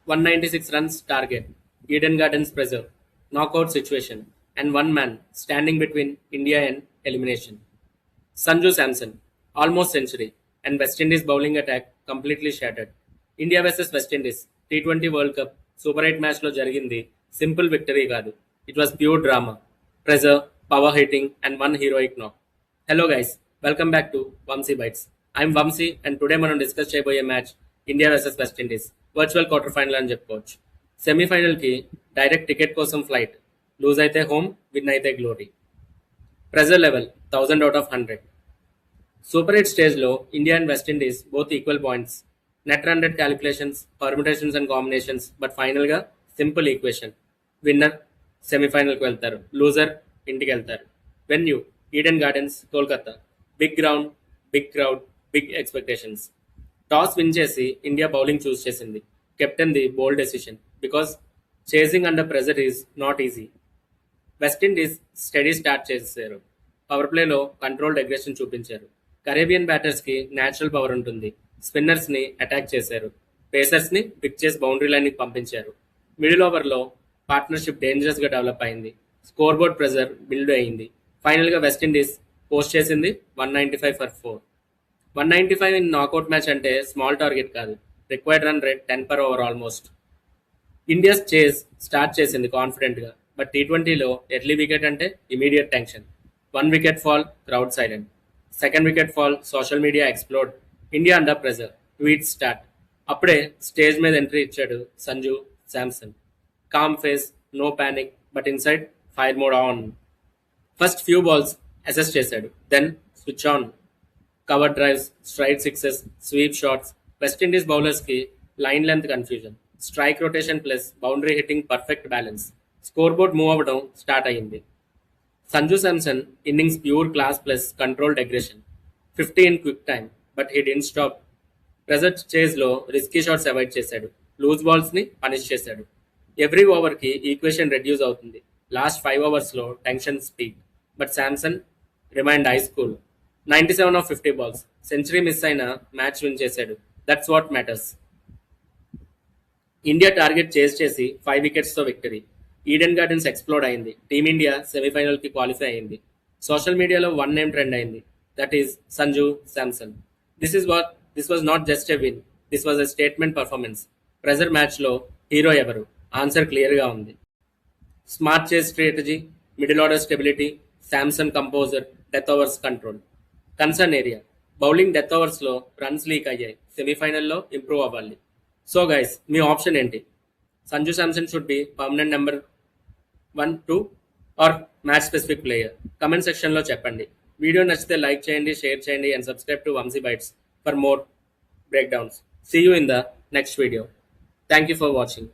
196 runs target, Eden Gardens pressure, knockout situation, and one man standing between India and elimination. Sanju Samson, almost century, and West Indies bowling attack completely shattered. India vs West Indies T20 World Cup Super 8 match లో జరిగింది simple victory కాదు. It was pure drama, pressure, power hitting, and one heroic knock. Hello guys, welcome back to Vamsi Bites. I'm Vamsi and today మనం discuss చేయబోయే match India versus West Indies virtual quarter final అని చెప్పుకోవచ్చు. Semifinal కి direct ticket కోసం flight, lose అయితే home, win అయితే glory. Pressure level 1000 out of 100. Super 8 స్టేజ్లో India and West Indies both equal points, net run rate calculations, permutations and combinations, but ఫైనల్గా simple equation. Winner సెమీఫైనల్కి వెళ్తారు, loser ఇంటికి వెళ్తారు. Venue Eden Gardens, Kolkata. Big ground, big crowd, big expectations. Toss win చేసి India bowling చూస్ చేసింది. Captain the bold decision because chasing under pressure is not easy. West Indies study start చేశారు. Power ప్లేలో controlled aggression చూపించారు. Caribbean batters కి natural power ఉంటుంది. Spinners ని attack చేశారు. Pacers ని పిక్ చేసి బౌండరీ లైన్ కి పంపించారు. మిడిల్ ఓవర్ లో పార్ట్నర్షిప్ డేంజరస్ గా డెవలప్ అయింది. స్కోర్ బోర్డ్ ప్రెజర్ బిల్డ్ అయింది. ఫైనల్ గా వెస్ట్ ఇండీస్ పోస్ట్ చేసింది 195 for 4. 195 ఇన్ నాకౌట్ మ్యాచ్ అంటే స్మాల్ టార్గెట్ కాదు. Required run rate 10 per over almost. India chase start చేసింది కాన్ఫిడెంట్ గా, బట్ T20లో ఎర్లీ వికెట్ అంటే immediate tension. 1 wicket fall, crowd silent. Second wicket fall, social media explode. India under pressure, tweet start. అప్పుడే stage మీద entry ఇచ్చాడు Sanju Samson. Calm face, no panic, but inside fire mode on. First few balls assess చేశాడు, then switch on. Cover drives, straight sixes, sweep shots. West Indies bowlers కి line length confusion, strike rotation plus boundary hitting perfect balance. Score board move అవ్వడం start అయ్యింది. Sanju Samson innings pure class plus controlled aggression. 50 in quick time, but he didn't stop. Pressure chase లో risky shots avoid చేశాడు. Loose balls ని punish చేశాడు. Every over కి equation reduce అవుతుంది. Last 5 overs లో tension speak, but Samson remained ice cool. 97 of 50 balls, century miss అయినా match win చేశాడు. That's what matters. India target chase చేసి 5 wickets తో విక్టరీ. ఈడెన్ గార్డెన్స్ ఎక్స్ప్లోడ్ అయింది. టీమిండియా సెమీఫైనల్ కి qualify అయింది. సోషల్ మీడియాలో వన్ నేమ్ ట్రెండ్ అయింది, that is Sanju Samson. This was not just a win, this was a statement performance. Pressure match లో hero ఎవరు? Answer clear గా ఉంది. Smart chase strategy, middle order stability, Samson composure, death overs control. Concern area bowling death overs లో runs leak అయ్యాయి. సెమీఫైనల్లో improve అవ్వాలి. So guys, మీ option ఏంటి? Sanju Samson should be permanent number 1, 2 or match specific player? Comment section లో చెప్పండి. Video నచ్చితే like చేయండి, షేర్ చేయండి and subscribe to Vamsi bytes for more breakdowns. See you in the next video. Thank you for watching.